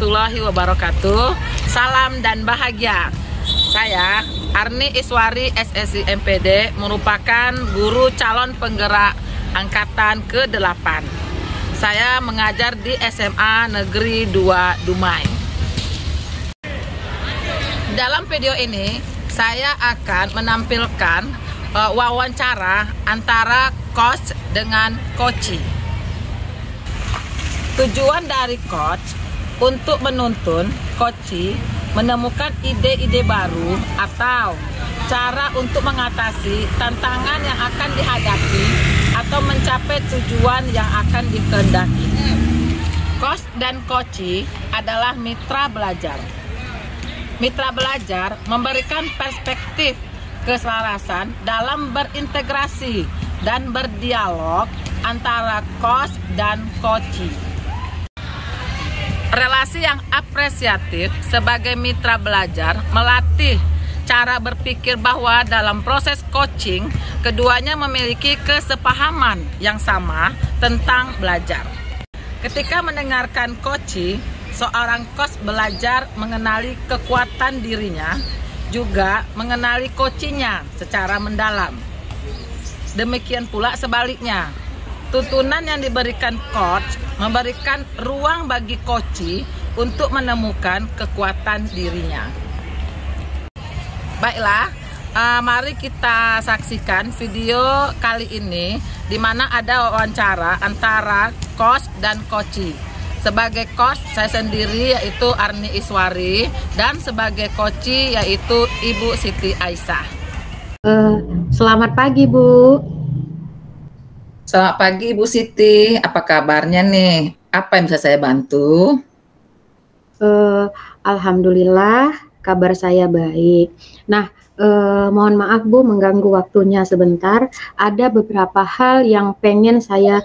warahmatullahi wabarakatuh. Salam dan bahagia. Saya Arni Iswari SSI MPD merupakan guru calon penggerak angkatan ke-8. Saya mengajar di SMA Negeri 2 Dumai. Dalam video ini saya akan menampilkan wawancara antara coach dengan coachee. Tujuan dari coach untuk menuntun coachee menemukan ide-ide baru atau cara untuk mengatasi tantangan yang akan dihadapi atau mencapai tujuan yang akan dikehendaki. Coach dan coachee adalah mitra belajar. Mitra belajar memberikan perspektif keselarasan dalam berintegrasi dan berdialog antara coach dan coachee. Relasi yang apresiatif sebagai mitra belajar melatih cara berpikir bahwa dalam proses coaching keduanya memiliki kesepahaman yang sama tentang belajar. Ketika mendengarkan coachee, seorang coach belajar mengenali kekuatan dirinya, juga mengenali coachee-nya secara mendalam. Demikian pula sebaliknya, tuntunan yang diberikan coach memberikan ruang bagi coachee untuk menemukan kekuatan dirinya. Baiklah, mari kita saksikan video kali ini di mana ada wawancara antara coach dan coachee. Sebagai coach saya sendiri yaitu Arni Iswari dan sebagai coachee yaitu Ibu Siti Aisyah. Selamat pagi, Bu. Selamat pagi Ibu Siti, apa kabarnya nih? Apa yang bisa saya bantu? Alhamdulillah kabar saya baik. Nah, mohon maaf Bu mengganggu waktunya sebentar. Ada beberapa hal yang pengen saya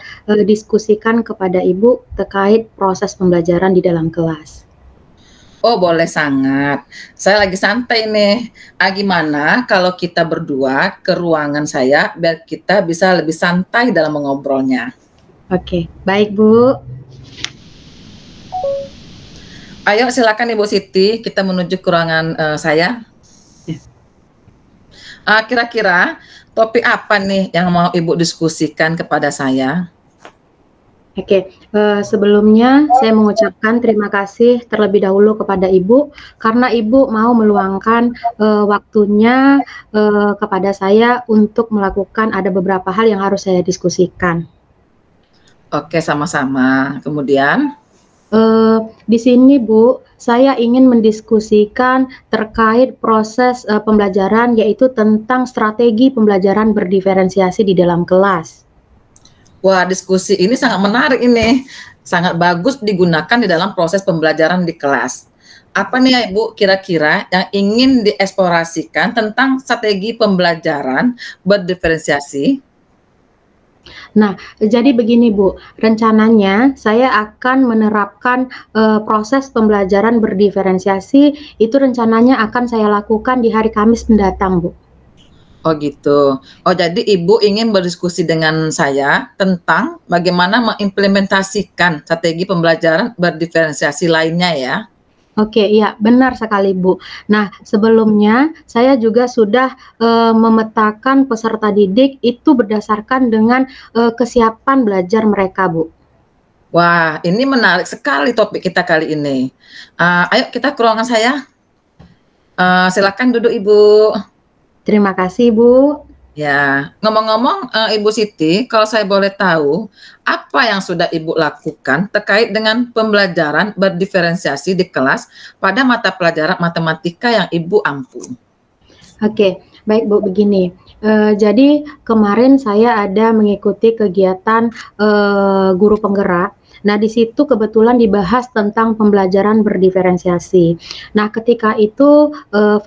diskusikan kepada Ibu terkait proses pembelajaran di dalam kelas. Oh boleh sangat. Saya lagi santai nih. Gimana kalau kita berdua ke ruangan saya biar kita bisa lebih santai dalam mengobrolnya. Oke, baik Bu. Ayo silakan Ibu Siti, kita menuju ke ruangan saya. Kira-kira topik apa nih yang mau Ibu diskusikan kepada saya? Oke, sebelumnya saya mengucapkan terima kasih terlebih dahulu kepada Ibu karena Ibu mau meluangkan waktunya kepada saya untuk melakukan ada beberapa hal yang harus saya diskusikan. Oke, sama-sama. Kemudian? Di sini Bu, saya ingin mendiskusikan terkait proses pembelajaran yaitu tentang strategi pembelajaran berdiferensiasi di dalam kelas. Wah, diskusi ini sangat menarik ini. Sangat bagus digunakan di dalam proses pembelajaran di kelas. Apa nih ya Ibu kira-kira yang ingin dieksplorasikan tentang strategi pembelajaran berdiferensiasi? Nah, jadi begini Bu, rencananya saya akan menerapkan proses pembelajaran berdiferensiasi itu rencananya akan saya lakukan di hari Kamis mendatang Bu. Oh gitu. Oh jadi Ibu ingin berdiskusi dengan saya tentang bagaimana mengimplementasikan strategi pembelajaran berdiferensiasi lainnya ya? Oke, iya benar sekali Bu. Nah sebelumnya saya juga sudah memetakan peserta didik itu berdasarkan dengan kesiapan belajar mereka Bu. Wah ini menarik sekali topik kita kali ini. Ayo kita ke ruangan saya. Silakan duduk Ibu. Terima kasih Bu. Ya, ngomong-ngomong Ibu Siti, kalau saya boleh tahu, apa yang sudah Ibu lakukan terkait dengan pembelajaran berdiferensiasi di kelas pada mata pelajaran matematika yang Ibu ampu? Oke, baik Bu, begini. Jadi kemarin saya ada mengikuti kegiatan guru penggerak. Nah, di situ kebetulan dibahas tentang pembelajaran berdiferensiasi. Nah, ketika itu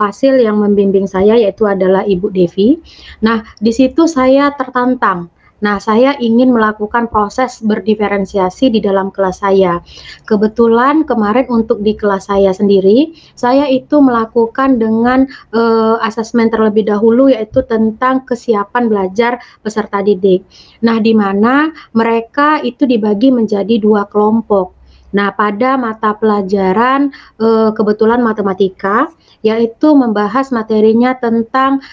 fasil yang membimbing saya yaitu adalah Ibu Devi. Nah, di situ saya tertantang. Nah, saya ingin melakukan proses berdiferensiasi di dalam kelas saya. Kebetulan kemarin untuk di kelas saya sendiri, saya itu melakukan dengan asesmen terlebih dahulu yaitu tentang kesiapan belajar peserta didik. Nah, di mana mereka itu dibagi menjadi dua kelompok. Nah, pada mata pelajaran, kebetulan matematika, yaitu membahas materinya tentang,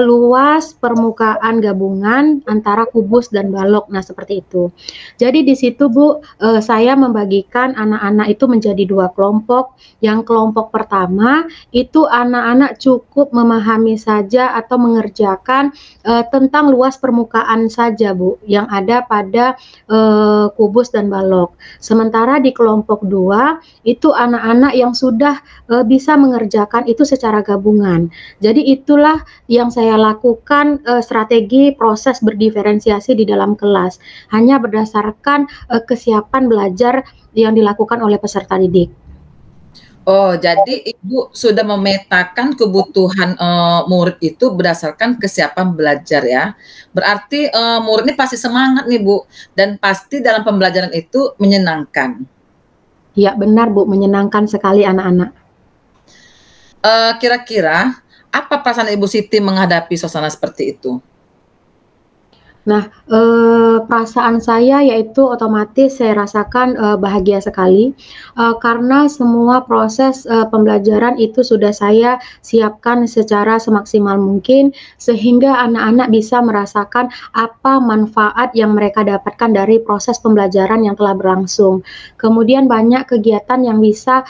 luas permukaan gabungan antara kubus dan balok. Nah, seperti itu. Jadi di situ, Bu, saya membagikan anak-anak itu menjadi 2 kelompok. Yang kelompok pertama, itu anak-anak cukup memahami saja atau mengerjakan, tentang luas permukaan saja, Bu, yang ada pada, kubus dan balok. Sementara di kelompok 2 itu anak-anak yang sudah, bisa mengerjakan itu secara gabungan. Jadi itulah yang saya lakukan, strategi proses berdiferensiasi di dalam kelas, hanya berdasarkan, kesiapan belajar yang dilakukan oleh peserta didik. Oh, jadi Ibu sudah memetakan kebutuhan, murid itu berdasarkan kesiapan belajar ya. Berarti, murid ini pasti semangat nih, Bu, dan pasti dalam pembelajaran itu menyenangkan. Ya benar, Bu, menyenangkan sekali anak-anak. Kira-kira apa perasaan Ibu Siti menghadapi suasana seperti itu? Nah, perasaan saya yaitu otomatis saya rasakan, bahagia sekali, karena semua proses, pembelajaran itu sudah saya siapkan secara semaksimal mungkin, sehingga anak-anak bisa merasakan apa manfaat yang mereka dapatkan dari proses pembelajaran yang telah berlangsung. Kemudian banyak kegiatan yang bisa,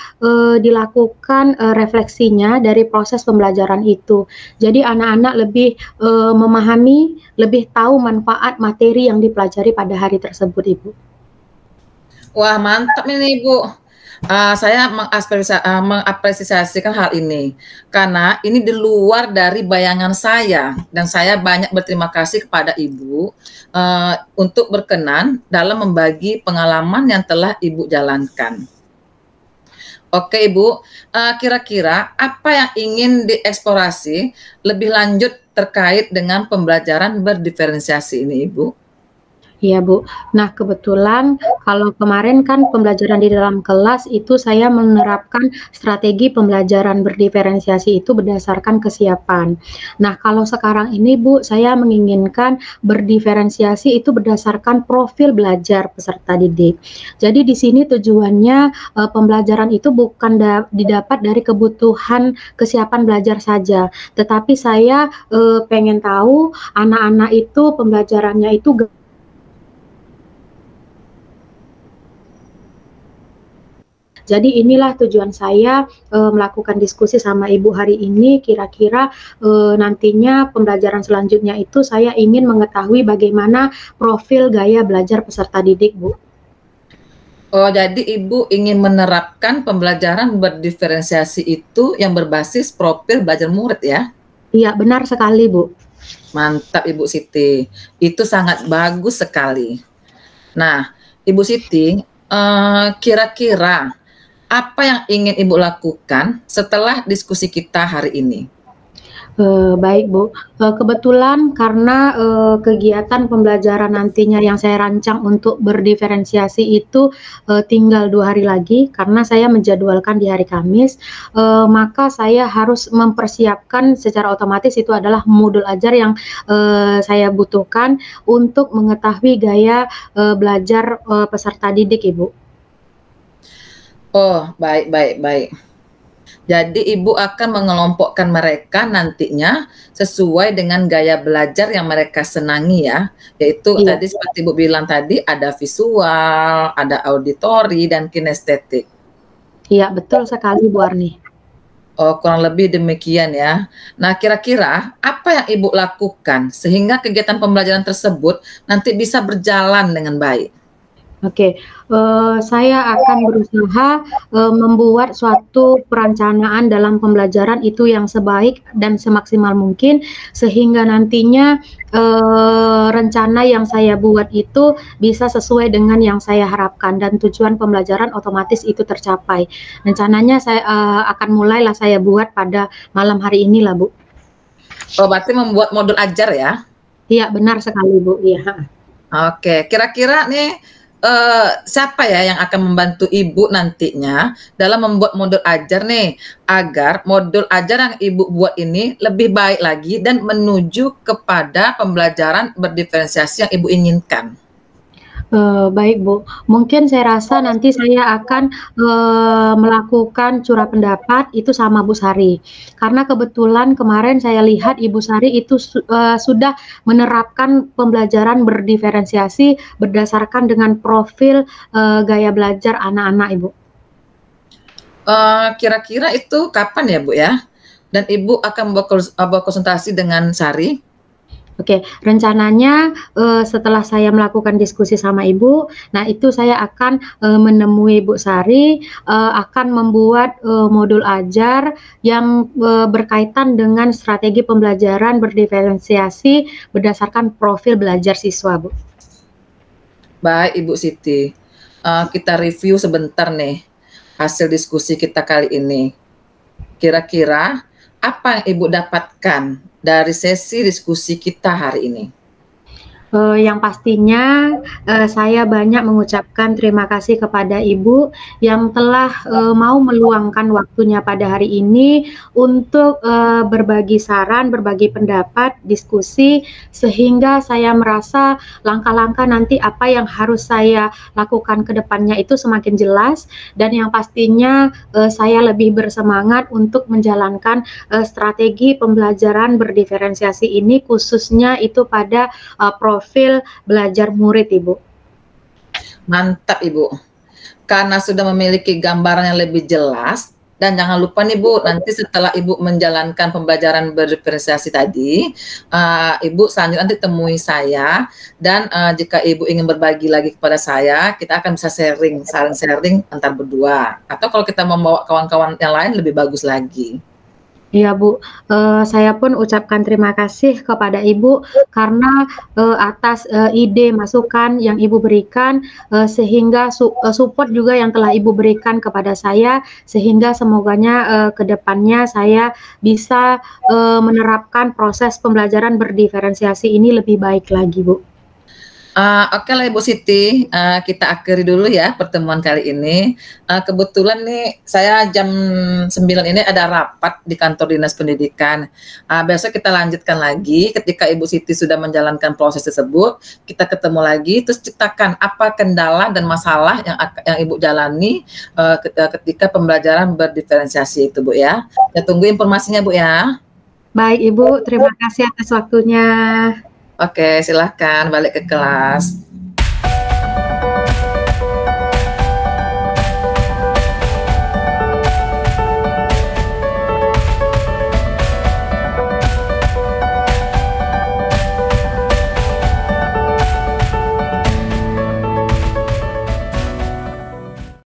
dilakukan, refleksinya dari proses pembelajaran itu. Jadi anak-anak lebih, memahami, lebih tahu manfaat materi yang dipelajari pada hari tersebut, Ibu. Wah, mantap ini, Ibu. Saya mengapresiasikan hal ini, karena ini di luar dari bayangan saya, dan saya banyak berterima kasih kepada Ibu, untuk berkenan dalam membagi pengalaman yang telah Ibu jalankan. Oke, Ibu, kira-kira apa yang ingin dieksplorasi lebih lanjut terkait dengan pembelajaran berdiferensiasi ini, Ibu? Iya, Bu. Nah, kebetulan kalau kemarin kan pembelajaran di dalam kelas itu saya menerapkan strategi pembelajaran berdiferensiasi itu berdasarkan kesiapan. Nah, kalau sekarang ini, Bu, saya menginginkan berdiferensiasi itu berdasarkan profil belajar peserta didik. Jadi di sini tujuannya, pembelajaran itu bukan didapat dari kebutuhan kesiapan belajar saja, tetapi saya, pengen tahu anak-anak itu pembelajarannya itu jadi inilah tujuan saya, melakukan diskusi sama Ibu hari ini, kira-kira, nantinya pembelajaran selanjutnya itu saya ingin mengetahui bagaimana profil gaya belajar peserta didik, Bu. Oh, jadi Ibu ingin menerapkan pembelajaran berdiferensiasi itu yang berbasis profil belajar murid ya? Iya, benar sekali, Bu. Mantap Ibu Siti, itu sangat bagus sekali. Nah, Ibu Siti, kira-kira apa yang ingin Ibu lakukan setelah diskusi kita hari ini? Baik, Bu. Kebetulan karena, kegiatan pembelajaran nantinya yang saya rancang untuk berdiferensiasi itu, tinggal 2 hari lagi karena saya menjadwalkan di hari Kamis, maka saya harus mempersiapkan secara otomatis itu adalah modul ajar yang, saya butuhkan untuk mengetahui gaya, belajar, peserta didik, Ibu. Oh, baik baik baik. Jadi Ibu akan mengelompokkan mereka nantinya sesuai dengan gaya belajar yang mereka senangi ya, yaitu Iya. tadi seperti Ibu bilang tadi ada visual, ada auditori, dan kinestetik. Iya, betul sekali, Bu Arni. Oh, kurang lebih demikian ya. Nah, kira-kira apa yang Ibu lakukan sehingga kegiatan pembelajaran tersebut nanti bisa berjalan dengan baik? Oke, saya akan berusaha, membuat suatu perencanaan dalam pembelajaran itu yang sebaik dan semaksimal mungkin, sehingga nantinya, rencana yang saya buat itu bisa sesuai dengan yang saya harapkan dan tujuan pembelajaran otomatis itu tercapai. Rencananya saya, akan mulailah saya buat pada malam hari inilah, Bu. Oh, berarti membuat modul ajar ya? Iya, benar sekali, Bu, iya, Oke, kira-kira nih, siapa ya yang akan membantu Ibu nantinya dalam membuat modul ajar nih, agar modul ajar yang Ibu buat ini lebih baik lagi dan menuju kepada pembelajaran berdiferensiasi yang Ibu inginkan? Baik Bu, mungkin saya rasa nanti saya akan, melakukan curah pendapat itu sama Bu Sari. Karena kebetulan kemarin saya lihat Ibu Sari itu sudah menerapkan pembelajaran berdiferensiasi berdasarkan dengan profil, gaya belajar anak-anak Ibu. Kira-kira itu kapan ya Bu ya? Dan Ibu akan bawa konsultasi dengan Sari? Oke, rencananya, setelah saya melakukan diskusi sama Ibu, nah itu saya akan, menemui Bu Sari, akan membuat, modul ajar yang, berkaitan dengan strategi pembelajaran berdiferensiasi berdasarkan profil belajar siswa, Bu. Baik Ibu Siti, kita review sebentar nih hasil diskusi kita kali ini. Kira-kira apa yang Ibu dapatkan dari sesi diskusi kita hari ini? Yang pastinya, saya banyak mengucapkan terima kasih kepada Ibu yang telah, mau meluangkan waktunya pada hari ini untuk, berbagi saran, berbagi pendapat, diskusi, sehingga saya merasa langkah-langkah nanti apa yang harus saya lakukan ke depannya itu semakin jelas dan yang pastinya, saya lebih bersemangat untuk menjalankan, strategi pembelajaran berdiferensiasi ini khususnya itu pada, profil belajar murid, Ibu. Mantap Ibu, karena sudah memiliki gambaran yang lebih jelas dan jangan lupa nih Bu, nanti setelah Ibu menjalankan pembelajaran berdiferensiasi tadi, Ibu selanjutnya nanti temui saya dan jika Ibu ingin berbagi lagi kepada saya, kita akan bisa saling sharing antar berdua. Atau kalau kita membawa kawan-kawan yang lain lebih bagus lagi. Iya Bu, saya pun ucapkan terima kasih kepada Ibu karena, atas, ide masukan yang Ibu berikan, sehingga support juga yang telah Ibu berikan kepada saya, sehingga semoganya, ke depannya saya bisa, menerapkan proses pembelajaran berdiferensiasi ini lebih baik lagi, Bu. Oke lah Ibu Siti, kita akhiri dulu ya pertemuan kali ini. Kebetulan nih saya jam 9 ini ada rapat di kantor Dinas Pendidikan. Besok kita lanjutkan lagi ketika Ibu Siti sudah menjalankan proses tersebut, kita ketemu lagi terus ceritakan apa kendala dan masalah yang Ibu jalani ketika pembelajaran berdiferensiasi itu Bu ya. Saya tunggu informasinya Bu ya. Baik Ibu, terima kasih atas waktunya. Oke, silahkan balik ke kelas.